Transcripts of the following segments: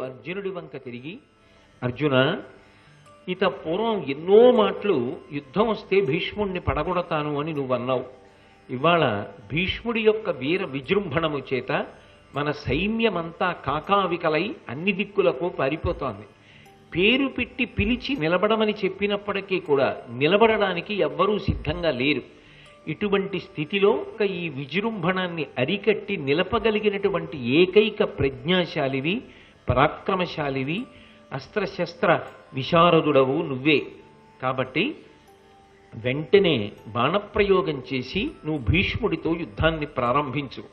అర్జునుడి వంక తిరిగి, అర్జున, ఇత పూర్వం ఎన్నో మాటలు యుద్ధం వస్తే భీష్ముడిని పడగొడతాను అని నువ్వు అన్నావు. ఇవాళ భీష్ముడి యొక్క వీర విజృంభణము చేత మన సైన్యమంతా కాకావికలై అన్ని దిక్కులకు పారిపోతోంది. పేరు పెట్టి పిలిచి నిలబడమని చెప్పినప్పటికీ కూడా నిలబడడానికి ఎవ్వరూ సిద్ధంగా లేరు. ఇటువంటి స్థితిలో ఈ విజృంభణాన్ని అరికట్టి నిలపగలిగినటువంటి ఏకైక ప్రజ్ఞాశాలివి, పరాక్రమశాలివి, అస్త్రశస్త్ర విశారదుడవు నువ్వే. కాబట్టి వెంటనే బాణప్రయోగం చేసి నువ్వు భీష్ముడితో యుద్ధాన్ని ప్రారంభించు.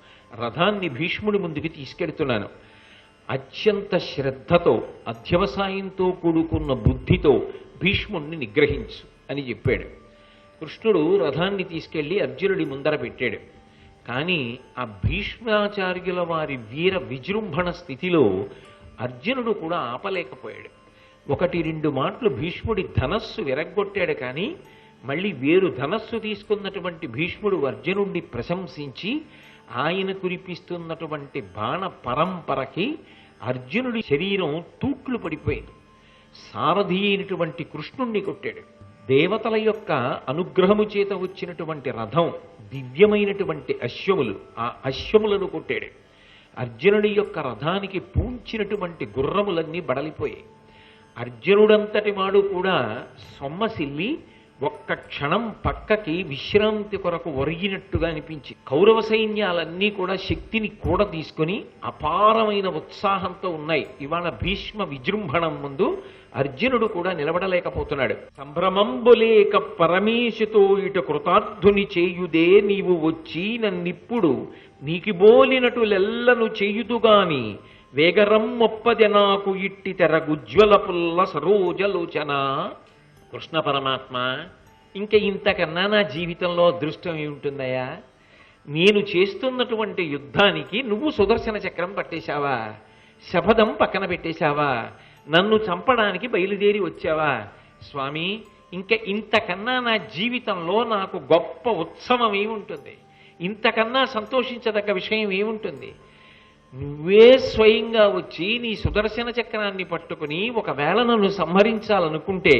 రథాన్ని భీష్ముడి ముందుకి తీసుకెడుతున్నాను. అత్యంత శ్రద్ధతో, అధ్యవసాయంతో కూడుకున్న బుద్ధితో భీష్ముడిని నిగ్రహించు అని చెప్పాడు. కృష్ణుడు రథాన్ని తీసుకెళ్లి అర్జునుడి ముందర పెట్టాడు. కానీ ఆ భీష్మాచార్యుల వారి వీర విజృంభణ స్థితిలో అర్జునుడు కూడా ఆపలేకపోయాడు. 1-2 మాటలు భీష్ముడి ధనస్సు విరగ్గొట్టాడు. కానీ మళ్ళీ వేరు ధనస్సు తీసుకున్నటువంటి భీష్ముడు అర్జునుడిని ప్రశంసించి ఆయన కురిపిస్తున్నటువంటి బాణ పరంపరకి అర్జునుడి శరీరం తూట్లు పడిపోయింది. సారథి అయినటువంటి కృష్ణుణ్ణి కొట్టాడు. దేవతల యొక్క అనుగ్రహము చేత వచ్చినటువంటి రథం, దివ్యమైనటువంటి అశ్వములు, ఆ అశ్వములను కొట్టాడు. అర్జునుడి యొక్క రథానికి పూంచినటువంటి గుర్రములన్నీ బడలిపోయాయి. అర్జునుడంతటి వాడు కూడా సొమ్మసిల్లి ఒక్క క్షణం పక్కకి విశ్రాంతి కొరకు ఒరిగినట్టుగా అనిపించి, కౌరవ సైన్యాలన్నీ కూడా శక్తిని కూడా తీసుకొని అపారమైన ఉత్సాహంతో ఉన్నాయి. ఇవాళ భీష్మ విజృంభణం ముందు అర్జునుడు కూడా నిలబడలేకపోతున్నాడు. సంభ్రమంబులేక పరమేశుతో ఇటు కృతార్థుని చేయుదే నీవు వచ్చి నన్నిప్పుడు నీకి బోలినటులెల్లను చేయుదుగాని వేగరం మొప్పది నాకు ఇట్టి తెరగుజ్వల పుల్ల సరోజలోచన. కృష్ణ పరమాత్మ, ఇంక ఇంతకన్నా నా జీవితంలో అదృష్టం ఏముంటుందయ్యా? నేను చేస్తున్నటువంటి యుద్ధానికి నువ్వు సుదర్శన చక్రం పట్టేశావా? శపథం పక్కన పెట్టేశావా? నన్ను చంపడానికి బయలుదేరి వచ్చావా? స్వామి, ఇంక ఇంతకన్నా నా జీవితంలో నాకు గొప్ప ఉత్సవం ఏముంటుంది? ఇంతకన్నా సంతోషించదగ్గ విషయం ఏముంటుంది? నువ్వే స్వయంగా వచ్చి నీ సుదర్శన చక్రాన్ని పట్టుకుని ఒకవేళ నన్ను సంహరించాలనుకుంటే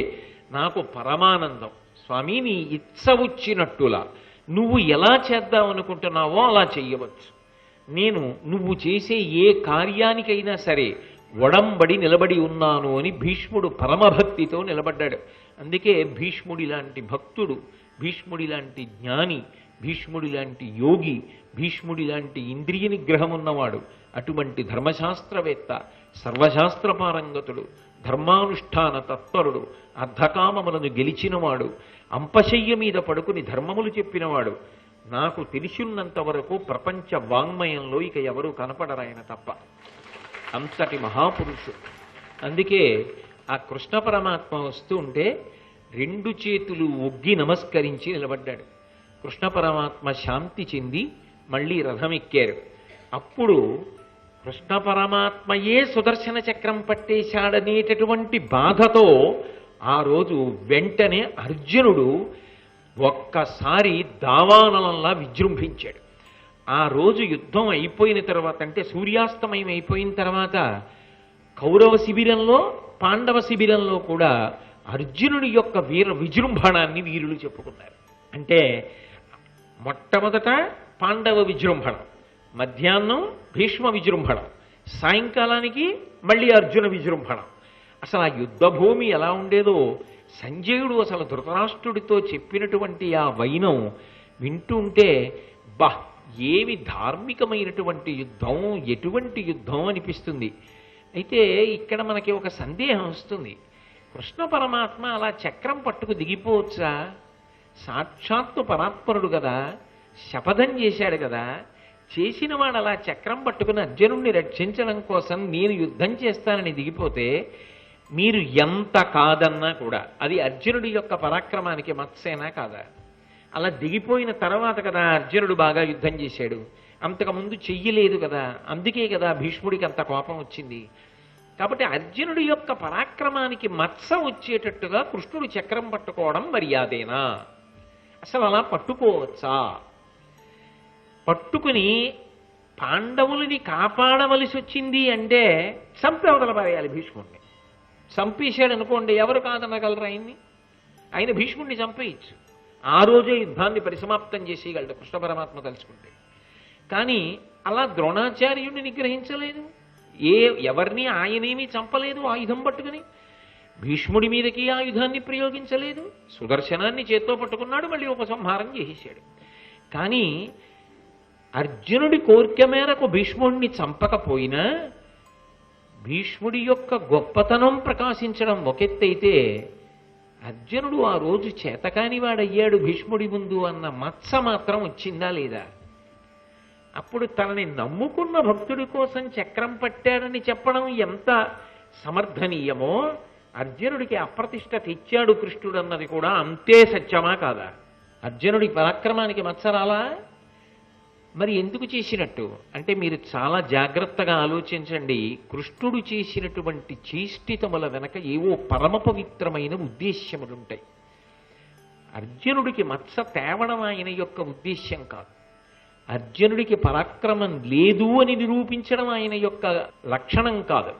నాకు పరమానందం. స్వామి, నీ ఇచ్చ వచ్చినట్టులా నువ్వు ఎలా చేద్దామనుకుంటున్నావో అలా చెయ్యవచ్చు. నేను నువ్వు చేసే ఏ కార్యానికైనా సరే ఒడంబడి నిలబడి ఉన్నాను అని భీష్ముడు పరమభక్తితో నిలబడ్డాడు. అందుకే భీష్ముడి లాంటి భక్తుడు, భీష్ముడి లాంటి జ్ఞాని, భీష్ముడి లాంటి యోగి, భీష్ముడి లాంటి ఇంద్రియ నిగ్రహం ఉన్నవాడు, అటువంటి ధర్మశాస్త్రవేత్త, సర్వశాస్త్ర పారంగతుడు, ధర్మానుష్ఠాన తత్పరుడు, అర్ధకామములను గెలిచినవాడు, అంపశయ్య మీద పడుకుని ధర్మములు చెప్పినవాడు, నాకు తెలిసినంత వరకు ప్రపంచ వాంగ్మయంలో ఇక ఎవరూ కనపడరాయన తప్ప. అంతటి మహాపురుషుడు. అందుకే ఆ కృష్ణ పరమాత్మ వస్తూ ఉంటే 2 చేతులు ఒగ్గి నమస్కరించి నిలబడ్డాడు. కృష్ణ పరమాత్మ శాంతి చెంది మళ్ళీ రథం ఎక్కారు. అప్పుడు కృష్ణ పరమాత్మయే సుదర్శన చక్రం పట్టేశాడనేటటువంటి బాధతో ఆ రోజు వెంటనే అర్జునుడు ఒక్కసారి దావానలంలా విజృంభించాడు. ఆ రోజు యుద్ధం అయిపోయిన తర్వాత, అంటే సూర్యాస్తమయం అయిపోయిన తర్వాత, కౌరవ శిబిరంలో పాండవ శిబిరంలో కూడా అర్జునుడి యొక్క వీర విజృంభణాన్ని వీరులు చెప్పుకున్నారు. అంటే మొట్టమొదట పాండవ విజృంభణం, మధ్యాహ్నం భీష్మ విజృంభణం, సాయంకాలానికి మళ్ళీ అర్జున విజృంభణం. అసలు ఆ యుద్ధభూమి ఎలా ఉండేదో సంజయుడు అసలు ధృతరాష్ట్రుడితో చెప్పినటువంటి ఆ వైనం వింటూ ఉంటే, బా, ఏమి ధార్మికమైనటువంటి యుద్ధం, ఎటువంటి యుద్ధం అనిపిస్తుంది. అయితే ఇక్కడ మనకి ఒక సందేహం వస్తుంది. కృష్ణ పరమాత్మ అలా చక్రం పట్టుకు దిగిపోవచ్చా? సాక్షాత్తు పరాత్పరుడు కదా, శపథం చేశాడు కదా. చేసినవాడు అలా చక్రం పట్టుకుని అర్జునుడిని రక్షించడం కోసం నేను యుద్ధం చేస్తానని దిగిపోతే మీరు ఎంత కాదన్నా కూడా అది అర్జునుడి యొక్క పరాక్రమానికి మత్సేనా కాదా? అలా దిగిపోయిన తర్వాత కదా అర్జునుడు బాగా యుద్ధం చేశాడు. అంతకుముందు చెయ్యలేదు కదా. అందుకే కదా భీష్ముడికి అంత కోపం వచ్చింది. కాబట్టి అర్జునుడి యొక్క పరాక్రమానికి మత్స వచ్చేటట్టుగా కృష్ణుడు చక్రం పట్టుకోవడం మర్యాదేనా? అసలు అలా పట్టుకోవచ్చా? పట్టుకుని పాండవులని కాపాడవలసి వచ్చింది అంటే చంపి అవతల పారేయాలి భీష్ముడిని. చంపేశాడు అనుకోండి, ఎవరు కాదనగలరు ఆయన్ని? ఆయన భీష్ముడిని చంపేయచ్చు. ఆ రోజే యుద్ధాన్ని పరిసమాప్తం చేసేయగలడు కృష్ణ పరమాత్మ తలుచుకుంటే. కానీ అలా ద్రోణాచార్యుడిని నిగ్రహించలేదు, ఎవరిని ఆయనేమీ చంపలేదు ఆయుధం పట్టుకుని. భీష్ముడి మీదకి ఆయుధాన్ని ప్రయోగించలేదు, సుదర్శనాన్ని చేత్తో పట్టుకున్నాడు, మళ్ళీ ఉపసంహారం చేసేశాడు. కానీ అర్జునుడి కోరిక మేరకు భీష్ముడిని చంపకపోయినా భీష్ముడి యొక్క గొప్పతనం ప్రకాశించడం ఒకెత్తైతే, అర్జునుడు ఆ రోజు చేతకాని వాడయ్యాడు భీష్ముడి ముందు అన్న మత్స మాత్రం వచ్చిందా లేదా? అప్పుడు తనని నమ్ముకున్న భక్తుడి కోసం చక్రం పట్టాడని చెప్పడం ఎంత సమర్థనీయమో, అర్జునుడికి అప్రతిష్ట తెచ్చాడు కృష్ణుడు అన్నది కూడా అంతే సత్యమా కాదా? అర్జునుడి పరాక్రమానికి మత్సరాలా? మరి ఎందుకు చేసినట్టు అంటే మీరు చాలా జాగ్రత్తగా ఆలోచించండి. కృష్ణుడు చేసినటువంటి చేష్టితముల వెనక ఏవో పరమ పవిత్రమైన ఉద్దేశ్యములుంటాయి. అర్జునుడికి మత్స తేవడం ఆయన యొక్క ఉద్దేశ్యం కాదు. అర్జునుడికి పరాక్రమం లేదు అని నిరూపించడం ఆయన యొక్క లక్షణం కాదు.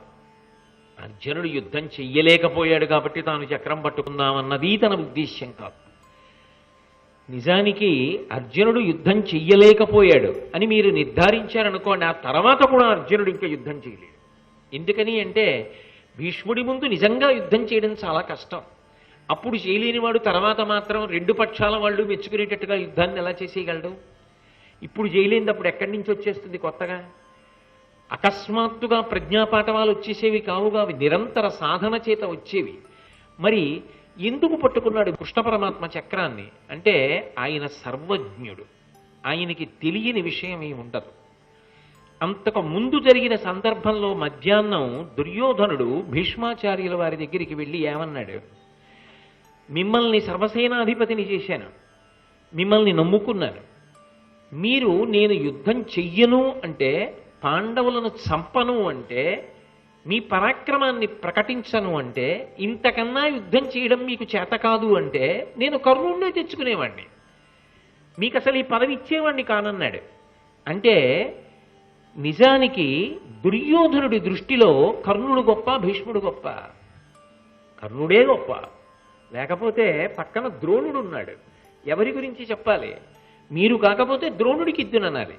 అర్జునుడు యుద్ధం చెయ్యలేకపోయాడు కాబట్టి తాను చక్రం పట్టుకుందామన్నది తన ఉద్దేశ్యం కాదు. నిజానికి అర్జునుడు యుద్ధం చెయ్యలేకపోయాడు అని మీరు నిర్ధారించారనుకోండి, ఆ తర్వాత కూడా అర్జునుడు ఇంకా యుద్ధం చేయలేడు. ఎందుకని అంటే భీష్ముడి ముందు నిజంగా యుద్ధం చేయడం చాలా కష్టం. అప్పుడు చేయలేనివాడు తర్వాత మాత్రం రెండు పక్షాల వాళ్ళు మెచ్చుకునేటట్టుగా యుద్ధాన్ని ఎలా చేసేయగలడు? ఇప్పుడు చేయలేనిదప్పుడు ఎక్కడి నుంచి వచ్చేస్తుంది కొత్తగా? అకస్మాత్తుగా ప్రజ్ఞాపాఠవాలు వచ్చేసేవి కావుగా, అవి నిరంతర సాధన చేత వచ్చేవి. మరి ఎందుకు పట్టుకున్నాడు కృష్ణ పరమాత్మ చక్రాన్ని అంటే ఆయన సర్వజ్ఞుడు, ఆయనకి తెలియని విషయం ఏమి ఉండదు. అంతకు ముందు జరిగిన సందర్భంలో మధ్యాహ్నం దుర్యోధనుడు భీష్మాచార్యుల వారి దగ్గరికి వెళ్ళి ఏమన్నాడు? మిమ్మల్ని సర్వసేనాధిపతిని చేశాను, మిమ్మల్ని నమ్ముకున్నాను, మీరు నేను యుద్ధం చెయ్యను అంటే, పాండవులను చంపను అంటే, మీ పరాక్రమాన్ని ప్రకటించను అంటే, ఇంతకన్నా యుద్ధం చేయడం మీకు చేత కాదు అంటే నేను కర్ణుడినే తెచ్చుకునేవాడిని, మీకు అసలు ఈ పదవి ఇచ్చేవాడిని కానన్నాడు. అంటే నిజానికి దుర్యోధనుడి దృష్టిలో కర్ణుడు గొప్ప, భీష్ముడు గొప్ప? కర్ణుడే గొప్ప. లేకపోతే పక్కన ద్రోణుడు ఉన్నాడు, ఎవరి గురించి చెప్పాలి? మీరు కాకపోతే ద్రోణుడికి ఇద్దుననాలి.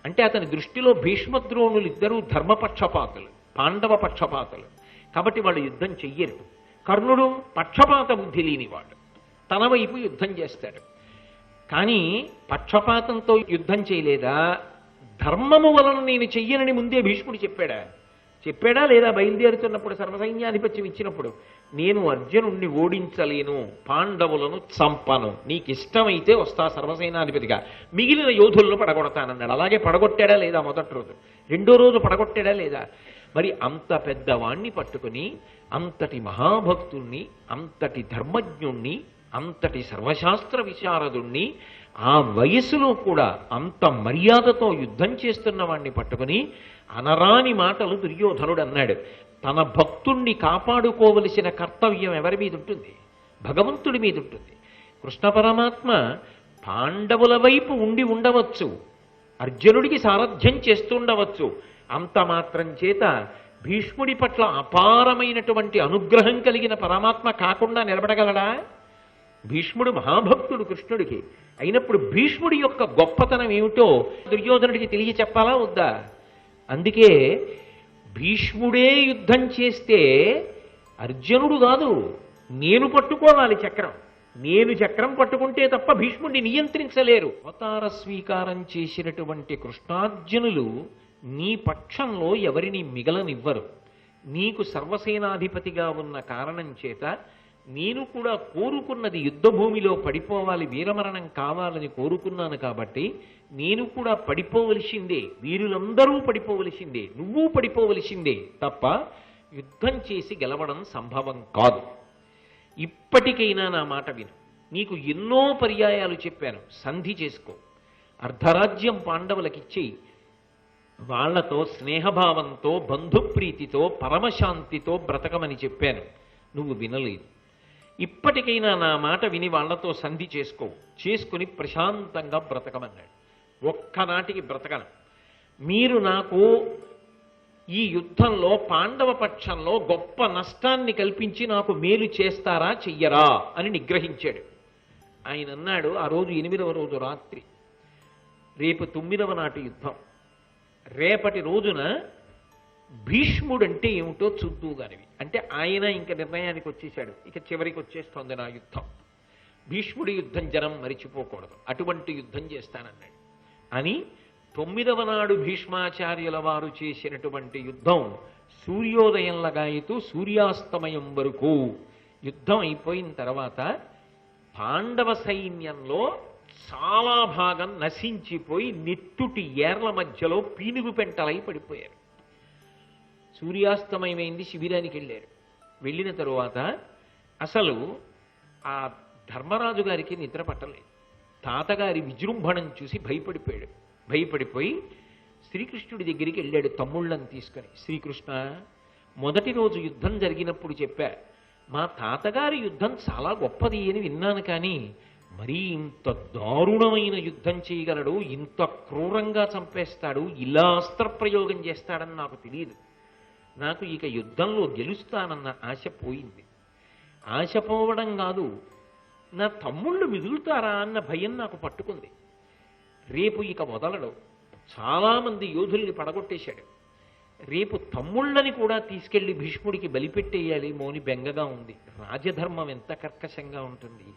అంటే అతని దృష్టిలో భీష్మద్రోణులు ఇద్దరూ ధర్మపక్షపాతులు, పాండవ పక్షపాతులు. కాబట్టి వాళ్ళు యుద్ధం చెయ్యరు. కర్ణుడు పక్షపాత బుద్ధి లేనివాడు, తన వైపు యుద్ధం చేస్తాడు. కానీ పక్షపాతంతో యుద్ధం చేయలేదా? ధర్మము వలన నేను చెయ్యనని ముందే భీష్ముడు చెప్పాడా లేదా? బయలుదేరుతున్నప్పుడు సర్వసైన్యాధిపత్యం ఇచ్చినప్పుడు, నేను అర్జునుణ్ణి ఓడించలేను, పాండవులను చంపను, నీకు ఇష్టమైతే వస్తా సర్వసైనాధిపతిగా, మిగిలిన యోధులను పడగొడతానన్నాడు. అలాగే పడగొట్టాడా లేదా? మొదటి రోజు, రెండో రోజు పడగొట్టాడా లేదా? మరి అంత పెద్దవాణ్ణి పట్టుకుని, అంతటి మహాభక్తుణ్ణి, అంతటి ధర్మజ్ఞుణ్ణి, అంతటి సర్వశాస్త్ర విశారదుణ్ణి, ఆ వయస్సులో కూడా అంత మర్యాదతో యుద్ధం చేస్తున్న వాణ్ణి పట్టుకుని అనరాని మాటలు దుర్యోధనుడు అన్నాడు. తన భక్తుణ్ణి కాపాడుకోవలసిన కర్తవ్యం ఎవరి మీద ఉంటుంది? భగవంతుడి మీద ఉంటుంది. కృష్ణ పరమాత్మ పాండవుల వైపు ఉండి ఉండవచ్చు, అర్జునుడికి సారథ్యం చేస్తుండవచ్చు. అంత మాత్రం చేత భీష్ముడి పట్ల అపారమైనటువంటి అనుగ్రహం కలిగిన పరమాత్మ కాకుండా నిలబడగలడా? భీష్ముడు మహాభక్తుడు కృష్ణుడికి. అయినప్పుడు భీష్ముడి యొక్క గొప్పతనం ఏమిటో దుర్యోధనుడికి తెలియ చెప్పాలా వద్దా? అందుకే భీష్ముడే యుద్ధం చేస్తే అర్జునుడు కాదు, నేను పట్టుకోవాలి చక్రం. నేను చక్రం పట్టుకుంటే తప్ప భీష్ముడిని నియంత్రించలేరు. అవతార స్వీకారం చేసినటువంటి కృష్ణార్జునులు నీ పక్షంలో ఎవరిని మిగలనివ్వరు. నీకు సర్వసేనాధిపతిగా ఉన్న కారణం చేత నేను కూడా కోరుకున్నది యుద్ధభూమిలో పడిపోవాలి, వీరమరణం కావాలని కోరుకున్నాను. కాబట్టి నేను కూడా పడిపోవలసిందే, వీరులందరూ పడిపోవలసిందే, నువ్వు పడిపోవలసిందే తప్ప యుద్ధం చేసి గెలవడం సంభవం కాదు. ఇప్పటికైనా నా మాట విను. నీకు ఎన్నో పర్యాయాలు చెప్పాను, సంధి చేసుకో, అర్ధరాజ్యం పాండవులకిచ్చేయి, వాళ్లతో స్నేహభావంతో, బంధుప్రీతితో, పరమశాంతితో బ్రతకమని చెప్పాను. నువ్వు వినలేదు. ఇప్పటికైనా నా మాట విని వాళ్లతో సంధి చేసుకుని ప్రశాంతంగా బ్రతకమన్నాడు. ఒక్కనాటికి బ్రతకను. మీరు నాకు ఈ యుద్ధంలో పాండవ పక్షంలో గొప్ప నష్టాన్ని కల్పించి నాకు మేలు చేస్తారా చెయ్యరా అని నిగ్రహించాడు. ఆయన అన్నాడు, ఆ రోజు 8వ రోజు రాత్రి, రేపు 9వ నాటి యుద్ధం, రేపటి రోజున భీష్ముడంటే ఏమిటో చూద్దుగానివి. అంటే ఆయన ఇంక నిర్ణయానికి వచ్చేశాడు, ఇక చివరికి వచ్చేస్తోంది నా యుద్ధం, భీష్ముడి యుద్ధం జనం మరిచిపోకూడదు, అటువంటి యుద్ధం చేస్తానన్నాడు. అని 9వ నాడు భీష్మాచార్యుల వారు చేసినటువంటి యుద్ధం సూర్యోదయం లగాయితూ సూర్యాస్తమయం వరకు యుద్ధం అయిపోయిన తర్వాత పాండవ సైన్యంలో చాలా భాగం నశించిపోయి నెత్తుటి ఏర్ల మధ్యలో పీనుగు పెంటలై పడిపోయారు. సూర్యాస్తమయమైంది, శిబిరానికి వెళ్ళారు. వెళ్ళిన తరువాత అసలు ఆ ధర్మరాజు గారికి నిద్ర పట్టలేదు. తాతగారి విజృంభణం చూసి భయపడిపోయి శ్రీకృష్ణుడి దగ్గరికి వెళ్ళాడు తమ్ముళ్ళని తీసుకొని. శ్రీకృష్ణ, మొదటి రోజు యుద్ధం జరిగినప్పుడు చెప్పా, మా తాతగారి యుద్ధం చాలా గొప్పది అని విన్నాను, కానీ మరీ ఇంత దారుణమైన యుద్ధం చేయగలడు, ఇంత క్రూరంగా చంపేస్తాడు, ఇలా అస్త్రప్రయోగం చేస్తాడని నాకు తెలియదు. నాకు ఇక యుద్ధంలో గెలుస్తానన్న ఆశ పోయింది. ఆశ పోవడం కాదు, నా తమ్ముళ్ళు మిగులుతారా అన్న భయం నాకు పట్టుకుంది. రేపు ఇక వదలడు, చాలామంది యోధుల్ని పడగొట్టేశాడు, రేపు తమ్ముళ్ళని కూడా తీసుకెళ్లి భీష్ముడికి బలిపెట్టేయాలి మోని బెంగగా ఉంది. రాజధర్మం ఎంత కర్కశంగా ఉంటుంది.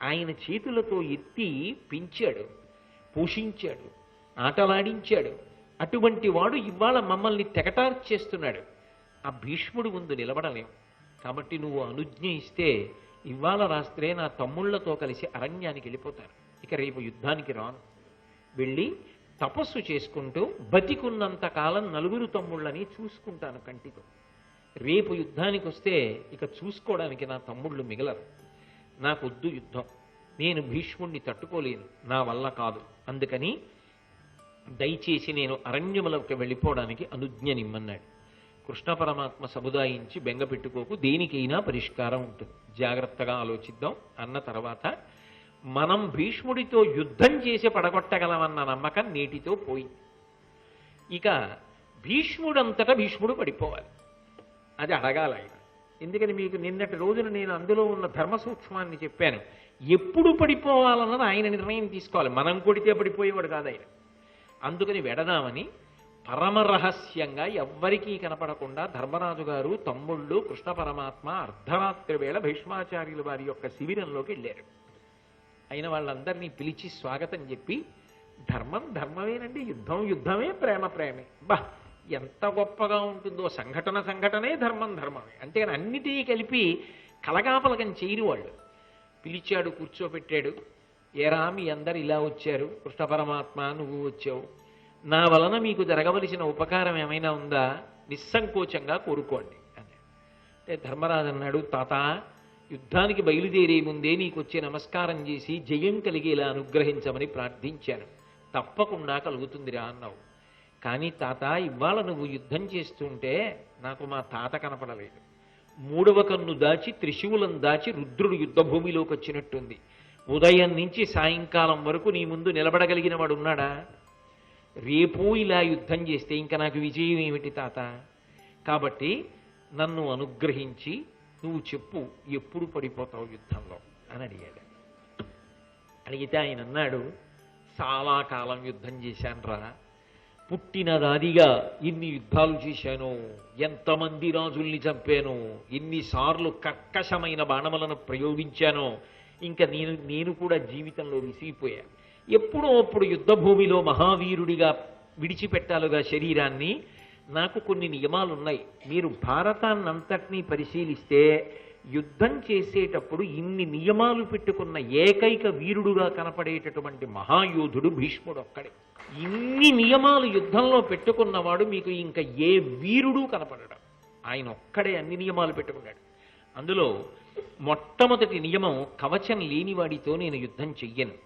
ఆయన చేతులతో ఎత్తి పెంచాడు, పోషించాడు, ఆటలాడించాడు. అటువంటి వాడు ఇవాళ మమ్మల్ని తెగటార్చేస్తున్నాడు. ఆ భీష్ముడు ముందు నిలబడలేం. కాబట్టి నువ్వు అనుజ్ఞ ఇస్తే ఇవాళ రాత్రే నా తమ్ముళ్లతో కలిసి అరణ్యానికి వెళ్ళిపోతాను. ఇక రేపు యుద్ధానికి రాను. వెళ్ళి తపస్సు చేసుకుంటూ బతికున్నంత కాలం 4 తమ్ముళ్ళని చూసుకుంటాను కంటితో. రేపు యుద్ధానికి వస్తే ఇక చూసుకోవడానికి నా తమ్ముళ్ళు మిగలరు. నాకొద్దు యుద్ధం, నేను భీష్ముణ్ణి తట్టుకోలేను, నా వల్ల కాదు. అందుకని దయచేసి నేను అరణ్యములకు వెళ్ళిపోవడానికి అనుజ్ఞనిమ్మన్నాడు. కృష్ణ పరమాత్మ సముదాయించి బెంగ పెట్టుకోకు, దేనికైనా పరిష్కారం ఉంటుంది, జాగ్రత్తగా ఆలోచిద్దాం అన్న తర్వాత మనం భీష్ముడితో యుద్ధం చేసి పడగొట్టగలమన్న నమ్మకం నేటితో పోయింది. ఇక భీష్ముడంతటా భీష్ముడు పడిపోవాలి, అది అడగాలి ఆయన. ఎందుకని మీకు నిన్నటి రోజున నేను అందులో ఉన్న ధర్మ సూక్ష్మాన్ని చెప్పాను. ఎప్పుడు పడిపోవాలన్నది ఆయన నిర్ణయం తీసుకోవాలి, మనం కొడితే పడిపోయేవాడు కాదు ఆయన. అందుకని వెడదామని పరమ రహస్యంగా ఎవ్వరికీ కనపడకుండా ధర్మరాజు గారు, తమ్ముళ్ళు, కృష్ణ పరమాత్మ అర్ధరాత్రి వేళ భీష్మాచార్యుల వారి యొక్క శిబిరంలోకి వెళ్ళారు. అయిన వాళ్ళందరినీ పిలిచి స్వాగతం చెప్పి, ధర్మం ధర్మమేనండి, యుద్ధం యుద్ధమే, ప్రేమ ప్రేమే, బా ఎంత గొప్పగా ఉంటుందో, సంఘటనే ధర్మం ధర్మమే. అంటే అన్నిటినీ కలిపి కలగాపలకం చేయని వాళ్ళు. పిలిచాడు, కూర్చోపెట్టాడు. ఏరా మీ అందరు ఇలా వచ్చారు, కృష్ణ పరమాత్మ నువ్వు వచ్చావు, నా వలన మీకు జరగవలసిన ఉపకారం ఏమైనా ఉందా, నిస్సంకోచంగా కోరుకోండి అని. అంటే ధర్మరాజు అన్నాడు, తాత యుద్ధానికి బయలుదేరే ముందే నీకు వచ్చి నమస్కారం చేసి జయం కలిగేలా అనుగ్రహించమని ప్రార్థించాను, తప్పకుండా కలుగుతుందిరా అన్నావు. కానీ తాత ఇవాళ నువ్వు యుద్ధం చేస్తుంటే నాకు మా తాత కనపడలేదు. 3వ కన్ను దాచి త్రిశూలం దాచి రుద్రుడు యుద్ధభూమిలోకి వచ్చినట్టుంది. ఉదయం నుంచి సాయంకాలం వరకు నీ ముందు నిలబడగలిగిన వాడు ఉన్నాడా? రేపు ఇలా యుద్ధం చేస్తే ఇంకా నాకు విజయం ఏమిటి తాత? కాబట్టి నన్ను అనుగ్రహించి నువ్వు చెప్పు, ఎప్పుడు పడిపోతావు యుద్ధంలో అని అడిగాడు. అడిగితే ఆయన అన్నాడు, చాలా కాలం యుద్ధం చేశానురా, పుట్టినదాదిగా ఎన్ని యుద్ధాలు చేశాను, ఎంతమంది రాజుల్ని చంపాను, ఎన్నిసార్లు కర్కశమైన బాణములను ప్రయోగించానో, ఇంకా నేను కూడా జీవితంలో విసిగిపోయాను. ఎప్పుడో అప్పుడు యుద్ధభూమిలో మహావీరుడిగా విడిచిపెట్టాలుగా శరీరాన్ని. నాకు కొన్ని నియమాలు ఉన్నాయి. మీరు భారతాన్నంతటినీ పరిశీలిస్తే యుద్ధం చేసేటప్పుడు ఇన్ని నియమాలు పెట్టుకున్న ఏకైక వీరుడుగా కనపడేటటువంటి మహాయోధుడు భీష్ముడు ఒక్కడే. ఇన్ని నియమాలు యుద్ధంలో పెట్టుకున్నవాడు మీకు ఇంకా ఏ వీరుడు కనపడడు. ఆయన ఒక్కడే అన్ని నియమాలు పెట్టుకున్నాడు. అందులో మొట్టమొదటి నియమం, కవచం లేనివాడితో నేను యుద్ధం చెయ్యను,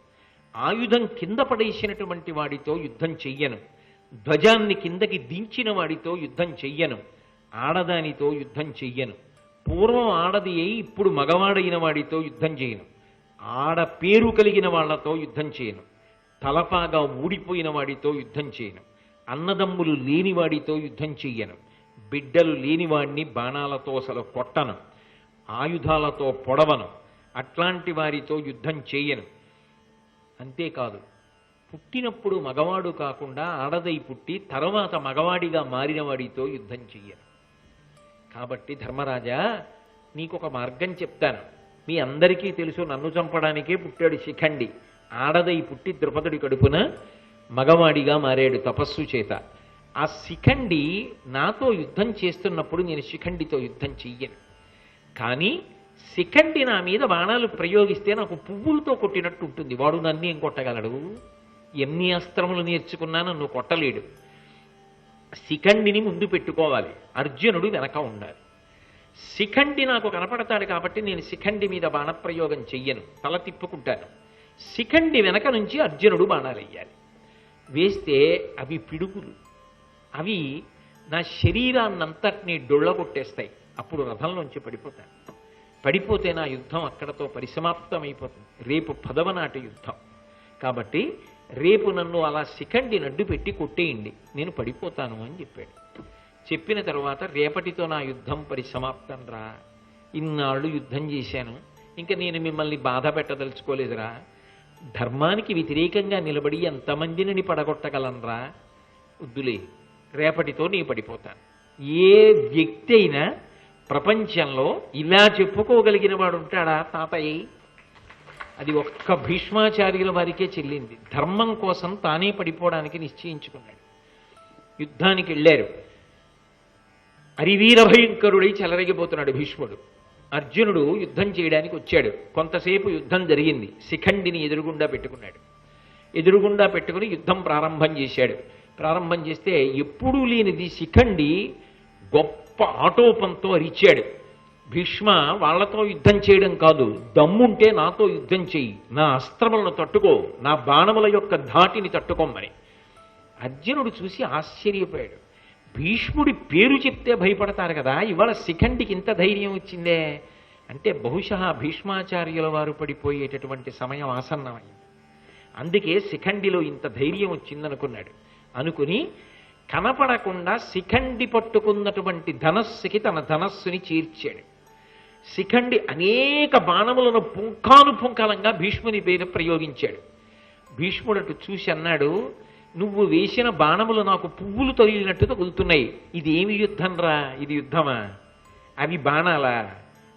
ఆయుధం కింద పడేసినటువంటి వాడితో యుద్ధం చెయ్యను, ధ్వజాన్ని కిందకి దించిన వాడితో యుద్ధం చెయ్యను, ఆడదానితో యుద్ధం చెయ్యను, పూర్వం ఆడది అయి ఇప్పుడు మగవాడైన వాడితో యుద్ధం చేయను, ఆడ పేరు కలిగిన వాళ్లతో యుద్ధం చేయను, తలపాగా ఊడిపోయిన వాడితో యుద్ధం చేయను, అన్నదమ్ములు లేనివాడితో యుద్ధం చెయ్యను, బిడ్డలు లేనివాడిని బాణాలతో అసలు కొట్టను, ఆయుధాలతో పొడవను, అట్లాంటి వారితో యుద్ధం చేయను. అంతేకాదు, పుట్టినప్పుడు మగవాడు కాకుండా ఆడదై పుట్టి తర్వాత మగవాడిగా మారిన వాడితో యుద్ధం చెయ్యను. కాబట్టి ధర్మరాజా, నీకొక మార్గం చెప్తాను. మీ అందరికీ తెలుసు, నన్ను చంపడానికే పుట్టాడు శిఖండి. ఆడదై పుట్టి ద్రుపదుడి కడుపున మగవాడిగా మారాడు తపస్సు చేత. ఆ శిఖండి నాతో యుద్ధం చేస్తున్నప్పుడు నేను శిఖండితో యుద్ధం చెయ్యను. కానీ శిఖండి నా మీద బాణాలు ప్రయోగిస్తే నాకు పువ్వులతో కొట్టినట్టు ఉంటుంది. వాడు నన్ను ఏం కొట్టగలడు? ఎన్ని అస్త్రములు నేర్చుకున్నా నన్ను కొట్టలేడు. శిఖండిని ముందు పెట్టుకోవాలి, అర్జునుడు వెనక ఉండాలి. శిఖండి నాకు కనపడతాడు కాబట్టి నేను శిఖండి మీద బాణప్రయోగం చెయ్యను, తల తిప్పుకుంటాను. శిఖండి వెనక నుంచి అర్జునుడు బాణాలు వేయాలి. వేస్తే అవి పిడుగులు, అవి నా శరీరాన్నంతటినీ డొళ్ళగొట్టేస్తాయి. అప్పుడు రథంలోంచి పడిపోతాను. పడిపోతే నా యుద్ధం అక్కడతో పరిసమాప్తమైపోతుంది. రేపు 10వ నాటి యుద్ధం కాబట్టి రేపు నన్ను అలా శిఖండి నడ్డు పెట్టి కొట్టేయండి, నేను పడిపోతాను అని చెప్పాడు. చెప్పిన తర్వాత రేపటితో నా యుద్ధం పరిసమాప్తం రా, ఇన్నాళ్ళు యుద్ధం చేశాను, ఇంకా నేను మిమ్మల్ని బాధ పెట్టదలుచుకోలేదురా, ధర్మానికి వ్యతిరేకంగా నిలబడి ఎంతమందిని పడగొట్టగలనరా, వద్దులే, రేపటితో నీ పడిపోతాను. ఏ వ్యక్తి అయినా ప్రపంచంలో ఇలా చెప్పుకోగలిగిన వాడు ఉంటాడా తాతయ్య? అది ఒక్క భీష్మాచార్యుల వారికే చెల్లింది. ధర్మం కోసం తానే పడిపోవడానికి నిశ్చయించుకున్నాడు. యుద్ధానికి వెళ్ళారు. అరివీర భయంకరుడై చెలరగిపోతున్నాడు భీష్ముడు. అర్జునుడు యుద్ధం చేయడానికి వచ్చాడు. కొంతసేపు యుద్ధం జరిగింది. శిఖండిని ఎదురుగుండా పెట్టుకున్నాడు. ఎదురుగుండా పెట్టుకుని యుద్ధం ప్రారంభం చేశాడు. ప్రారంభం చేస్తే ఎప్పుడూ లేనిది శిఖండి గొప్ప ఆటోపంతో అరిచాడు. భీష్మ, వాళ్లతో యుద్ధం చేయడం కాదు, దమ్ముంటే నాతో యుద్ధం చెయ్యి, నా అస్త్రములను తట్టుకో, నా బాణముల యొక్క ధాటిని తట్టుకోమని. అర్జునుడు చూసి ఆశ్చర్యపోయాడు. భీష్ముడి పేరు చెప్తే భయపడతారు కదా, ఇవాళ శిఖండికి ఇంత ధైర్యం వచ్చిందే అంటే బహుశా భీష్మాచార్యుల వారు పడిపోయేటటువంటి సమయం ఆసన్నమైంది. అందుకే శిఖండిలో ఇంత ధైర్యం వచ్చిందనుకున్నాడు. అనుకుని కనపడకుండా శిఖండి పట్టుకున్నటువంటి ధనస్సుకి తన ధనస్సుని చేర్చాడు. శిఖండి అనేక బాణములను పుంఖానుపుంఖాలంగా భీష్ముని పేర ప్రయోగించాడు. భీష్ముడు చూసి అన్నాడు, నువ్వు వేసిన బాణములు నాకు పువ్వులు తొలిగినట్టు తగులుతున్నాయి. ఇది ఏమి యుద్ధం రా, ఇది యుద్ధమా? అవి బాణాలా?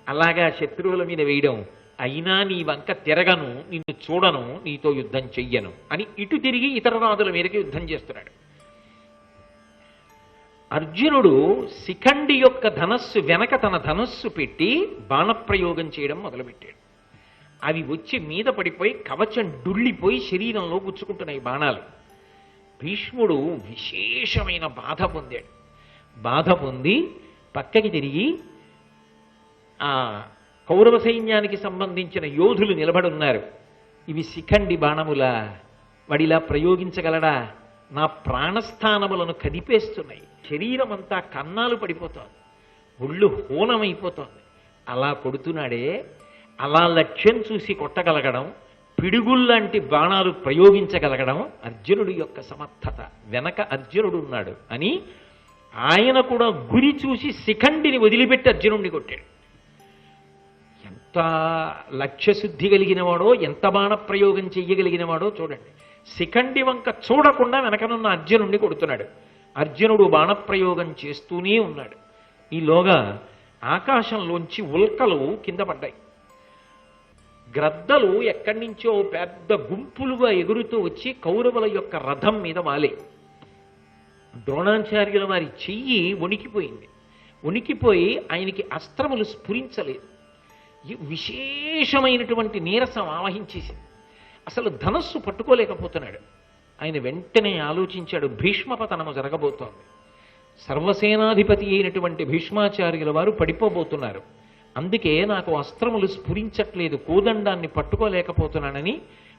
అలాగా శత్రువుల మీద వేయడం. అయినా నీ వంక తిరగను, నిన్ను చూడను, నీతో యుద్ధం చెయ్యను అని ఇటు తిరిగి ఇతర రాజుల మీదకి యుద్ధం చేస్తున్నాడు. అర్జునుడు శిఖండి యొక్క ధనస్సు వెనక తన ధనస్సు పెట్టి బాణప్రయోగం చేయడం మొదలుపెట్టాడు. అవి వచ్చి మీద పడిపోయి కవచం డుళ్ళిపోయి శరీరంలో గుచ్చుకుంటున్నాయి బాణాలు. భీష్ముడు విశేషమైన బాధ పొందాడు. బాధ పొంది పక్కకి తిరిగి ఆ కౌరవ సైన్యానికి సంబంధించిన యోధులు నిలబడున్నారు. ఇవి శిఖండి బాణములా? వాడిలా ప్రయోగించగలడా? నా ప్రాణస్థానములను కదిపేస్తున్నాయి, శరీరం అంతా కన్నాలు పడిపోతోంది, ఒళ్ళు హోనమైపోతోంది. అలా కొడుతున్నాడే, అలా లక్ష్యం చూసి కొట్టగలగడం, పిడుగుల్లాంటి బాణాలు ప్రయోగించగలగడం అర్జునుడి యొక్క సమర్థత. వెనక అర్జునుడు ఉన్నాడు అని ఆయన కూడా గురి చూసి శిఖండిని వదిలిపెట్టి అర్జునుడిని కొట్టాడు. ఎంత లక్ష్యశుద్ధి కలిగినవాడో, ఎంత బాణ ప్రయోగం చెయ్యగలిగినవాడో చూడండి. శిఖండి వంక చూడకుండా వెనకనున్న అర్జునుడిని కొడుతున్నాడు. అర్జునుడు బాణప్రయోగం చేస్తూనే ఉన్నాడు. ఈలోగా ఆకాశంలోంచి ఉల్కలు కింద పడ్డాయి. గ్రద్దలు ఎక్కడి నుంచో పెద్ద గుంపులుగా ఎగురుతూ వచ్చి కౌరవుల యొక్క రథం మీద వాలే. ద్రోణాచార్యుల వారి చెయ్యి వణికిపోయింది. వణికిపోయి ఆయనకి అస్త్రములు స్ఫురించలేదు. విశేషమైనటువంటి నీరసం ఆవహించేసింది. అసలు ధనస్సు పట్టుకోలేకపోతున్నాడు. ఆయన వెంటనే ఆలోచించాడు, భీష్మపతనము జరగబోతోంది. సర్వసేనాధిపతి అయినటువంటి భీష్మాచార్యుల వారు పడిపోబోతున్నారు. అందుకే నాకు అస్త్రములు స్ఫురించట్లేదు, కోదండాన్ని పట్టుకోలేకపోతున్నానని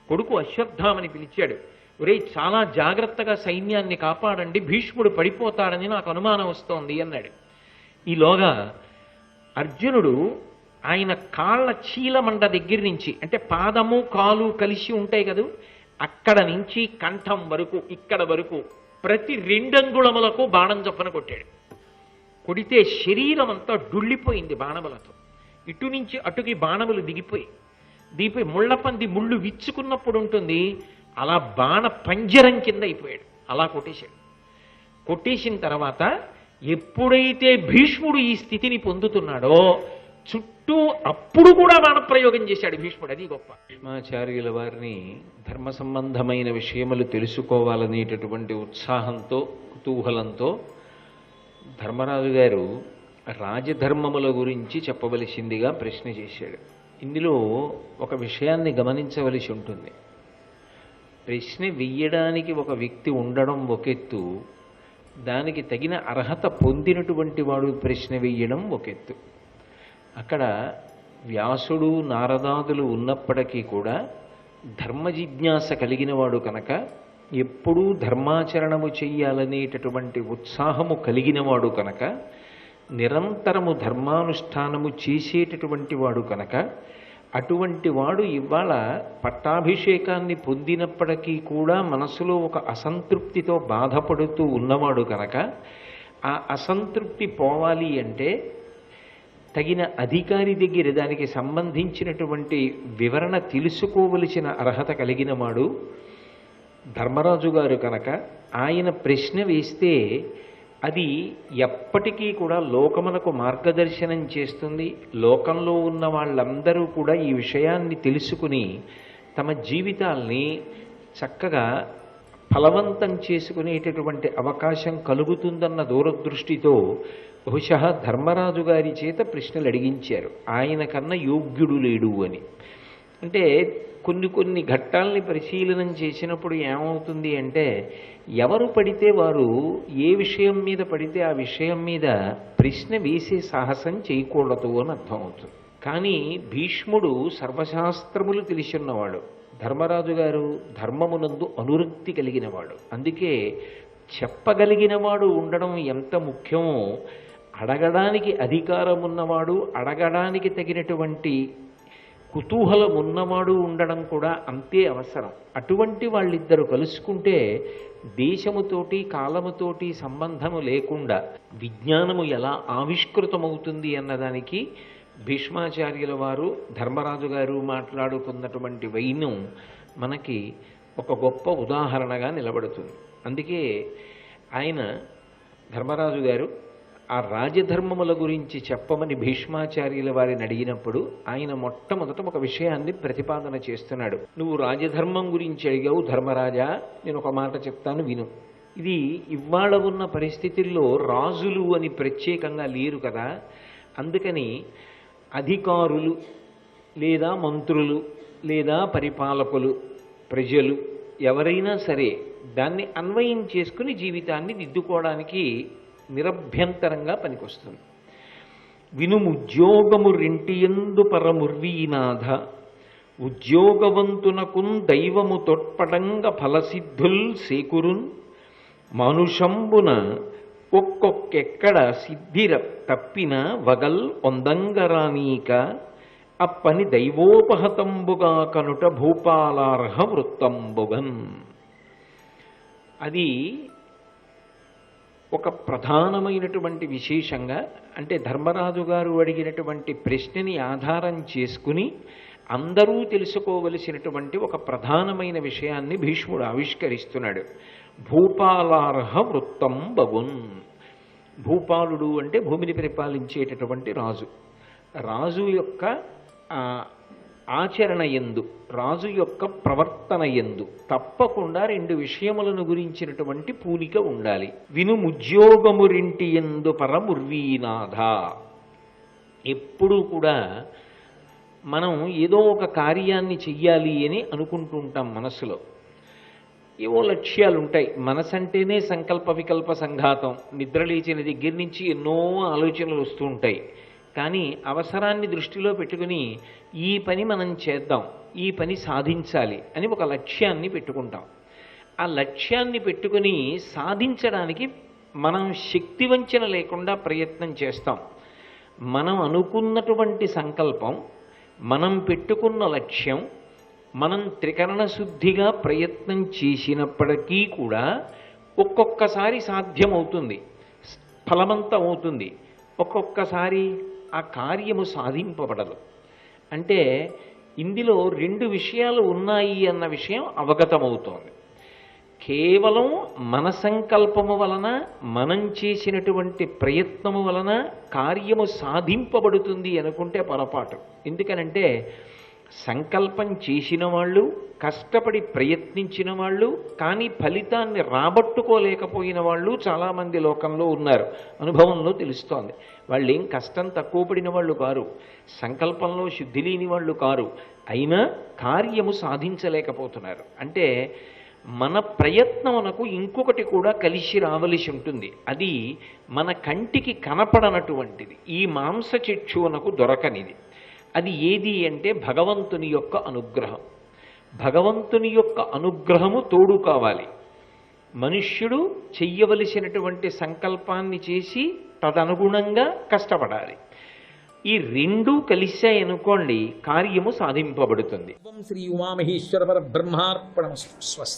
కొడుకు అశ్వత్థామని పిలిచాడు. ఒరేయ్, చాలా జాగ్రత్తగా సైన్యాన్ని కాపాడండి, భీష్ముడు పడిపోతాడని నాకు అనుమానం వస్తోంది అన్నాడు. ఈలోగా అర్జునుడు ఆయన కాళ్ళ చీలమండ దగ్గర నుంచి, అంటే పాదము కాలు కలిసి ఉంటాయి కదా, అక్కడ నుంచి కంఠం వరకు, ఇక్కడ వరకు ప్రతి 2 అంగుళములకు బాణం చొప్పున కొట్టాడు. కొడితే శరీరం అంతా డుళ్ళిపోయింది బాణములతో. ఇటు నుంచి అటుకి బాణములు దిగిపోయి ముళ్ళపంది ముళ్ళు విచ్చుకున్నప్పుడు ఉంటుంది, అలా బాణ పంజరం కింద అయిపోయాడు. అలా కొట్టేశాడు. కొట్టేసిన తర్వాత ఎప్పుడైతే భీష్ముడు ఈ స్థితిని పొందుతున్నాడో చుట్టూ అప్పుడు కూడా బాణప్రయోగం చేశాడు భీష్ముడు. అది గొప్ప. భీష్మాచార్యుల వారిని ధర్మ సంబంధమైన విషయములు తెలుసుకోవాలనేటటువంటి ఉత్సాహంతో కుతూహలంతో ధర్మరాజు గారు రాజధర్మముల గురించి చెప్పవలసిందిగా ప్రశ్న చేశాడు. ఇందులో ఒక విషయాన్ని గమనించవలసి ఉంటుంది. ప్రశ్న వెయ్యడానికి ఒక వ్యక్తి ఉండడం ఒకెత్తు, దానికి తగిన అర్హత పొందినటువంటి వాడు ప్రశ్న వెయ్యడం ఒకెత్తు. అక్కడ వ్యాసుడు నారదాదులు ఉన్నప్పటికీ కూడా ధర్మ జిజ్ఞాస కలిగిన వాడు కనుక, ఎప్పుడూ ధర్మాచరణము చెయ్యాలనేటటువంటి ఉత్సాహము కలిగిన వాడు కనుక, నిరంతరము ధర్మానుష్ఠానము చేసేటటువంటి వాడు కనుక, అటువంటి వాడు ఇవాళ పట్టాభిషేకాన్ని పొందినప్పటికీ కూడా మనసులో ఒక అసంతృప్తితో బాధపడుతూ ఉన్నవాడు కనుక, ఆ అసంతృప్తి పోవాలి అంటే తగిన అధికారి దగ్గర దానికి సంబంధించినటువంటి వివరణ తెలుసుకోవలసిన అర్హత కలిగిన వాడు ధర్మరాజు గారు కనుక, ఆయన ప్రశ్న వేస్తే అది ఎప్పటికీ కూడా లోకమునకు మార్గదర్శనం చేస్తుంది. లోకంలో ఉన్న వాళ్ళందరూ కూడా ఈ విషయాన్ని తెలుసుకుని తమ జీవితాల్ని చక్కగా ఫలవంతం చేసుకునేటటువంటి అవకాశం కలుగుతుందన్న దూరదృష్టితో బహుశా ధర్మరాజు గారి చేత ప్రశ్నలు అడిగించారు. ఆయన కన్నా యోగ్యుడు లేడు అని. అంటే కొన్ని ఘట్టాలని పరిశీలనం చేసినప్పుడు ఏమవుతుంది అంటే, ఎవరు పడితే వారు ఏ విషయం మీద పడితే ఆ విషయం మీద ప్రశ్న వేసే సాహసం చేయకూడదు అని అర్థమవుతుంది. కానీ భీష్ముడు సర్వశాస్త్రములు తెలిసిన్నవాడు, ధర్మరాజు గారు ధర్మమునందు అనురక్తి కలిగినవాడు. అందుకే చెప్పగలిగినవాడు ఉండడం ఎంత ముఖ్యమో, అడగడానికి అధికారం ఉన్నవాడు, అడగడానికి తగినటువంటి కుతూహలం ఉన్నవాడు ఉండడం కూడా అంతే అవసరం. అటువంటి వాళ్ళిద్దరూ కలుసుకుంటే దేశముతోటి కాలముతోటి సంబంధము లేకుండా విజ్ఞానము ఎలా ఆవిష్కృతమవుతుంది అన్నదానికి భీష్మాచార్యుల వారు ధర్మరాజు గారు మాట్లాడుకున్నటువంటి వైనం మనకి ఒక గొప్ప ఉదాహరణగా నిలబడుతుంది. అందుకే ఆయన ధర్మరాజు గారు ఆ రాజధర్మముల గురించి చెప్పమని భీష్మాచార్యుల వారిని అడిగినప్పుడు ఆయన మొట్టమొదట ఒక విషయాన్ని ప్రతిపాదన చేస్తున్నాడు. నువ్వు రాజధర్మం గురించి అడిగావు ధర్మరాజా, నేను ఒక మాట చెప్తాను విను. ఇది ఇవాళ ఉన్న పరిస్థితుల్లో రాజులు అని ప్రత్యేకంగా లేరు కదా, అందుకని అధికారులు లేదా మంత్రులు లేదా పరిపాలకులు, ప్రజలు ఎవరైనా సరే దాన్ని అన్వయం చేసుకుని జీవితాన్ని దిద్దుకోవడానికి నిరభ్యంతరంగా పనికొస్తుంది. వినుముద్యోగము రెంటియందు పరముర్వీనాథ, ఉద్యోగవంతునకున్ దైవము తొట్పడంగ ఫలసిద్ధుల్ సేకురున్, మనుషంబున ఒక్కొక్కెక్కడ సిద్ధిర తప్పిన వగల్ ఒందంగరానీక, అప్పని దైవోపహతంబుగా కనుట భూపాలార్హ వృత్తంబుగన్. అది ఒక ప్రధానమైనటువంటి విశేషంగా, అంటే ధర్మరాజు గారు అడిగినటువంటి ప్రశ్నని ఆధారం చేసుకుని అందరూ తెలుసుకోవలసినటువంటి ఒక ప్రధానమైన విషయాన్ని భీష్ముడు ఆవిష్కరిస్తున్నాడు. భూపాలార్హ వృత్తం బగున్. భూపాలుడు అంటే భూమిని పరిపాలించేటటువంటి రాజు. రాజు యొక్క ఆచరణ యందు, రాజు యొక్క ప్రవర్తన యందు తప్పకుండా 2 విషయములను గురించినటువంటి పూనిక ఉండాలి. వినుముద్యోగము రెంటి యందు పరముర్వీనాథ. ఎప్పుడూ కూడా మనం ఏదో ఒక కార్యాన్ని చెయ్యాలి అని అనుకుంటూ ఉంటాం మనసులో. ఏవో లక్ష్యాలు ఉంటాయి. మనసంటేనే సంకల్ప వికల్ప సంఘాతం. నిద్రలేచిన దగ్గర నుంచి ఎన్నో ఆలోచనలు వస్తూ ఉంటాయి. కానీ అవసరాన్ని దృష్టిలో పెట్టుకుని ఈ పని మనం చేద్దాం, ఈ పని సాధించాలి అని ఒక లక్ష్యాన్ని పెట్టుకుంటాం. ఆ లక్ష్యాన్ని పెట్టుకుని సాధించడానికి మనం శక్తివంచన లేకుండా ప్రయత్నం చేస్తాం. మనం అనుకున్నటువంటి సంకల్పం, మనం పెట్టుకున్న లక్ష్యం, మనం త్రికరణ శుద్ధిగా ప్రయత్నం చేసినప్పటికీ కూడా ఒక్కొక్కసారి సాధ్యమవుతుంది, ఫలవంతం అవుతుంది, ఒక్కొక్కసారి ఆ కార్యము సాధింపబడదు. అంటే ఇందులో రెండు విషయాలు ఉన్నాయి అన్న విషయం అవగతమవుతోంది. కేవలం మన సంకల్పము వలన, మనం చేసినటువంటి ప్రయత్నము వలన కార్యము సాధింపబడుతుంది అనుకుంటే పొరపాటు. ఎందుకనంటే సంకల్పం చేసిన వాళ్ళు, కష్టపడి ప్రయత్నించిన వాళ్ళు, కానీ ఫలితాన్ని రాబట్టుకోలేకపోయిన వాళ్ళు చాలామంది లోకంలో ఉన్నారు. అనుభవంలో తెలుస్తోంది. వాళ్ళు ఏం కష్టం తక్కువ పడిన వాళ్ళు కారు, సంకల్పంలో శుద్ధి లేని వాళ్ళు కారు, అయినా కార్యము సాధించలేకపోతున్నారు. అంటే మన ప్రయత్నమునకు ఇంకొకటి కూడా కలిసి రావలసి ఉంటుంది. అది మన కంటికి కనపడనటువంటిది, ఈ మాంసచక్షువునకు దొరకనిది. అది ఏది అంటే భగవంతుని యొక్క అనుగ్రహం. భగవంతుని యొక్క అనుగ్రహము తోడు కావాలి. మనుష్యుడు చెయ్యవలసినటువంటి సంకల్పాన్ని చేసి తదనుగుణంగా కష్టపడాలి. ఈ రెండూ కలిశాయనుకోండి, కార్యము సాధింపబడుతుంది. శ్రీ ఉమామహేశ్వర పరబ్రహ్మార్పణమస్తు. స్వస్తి.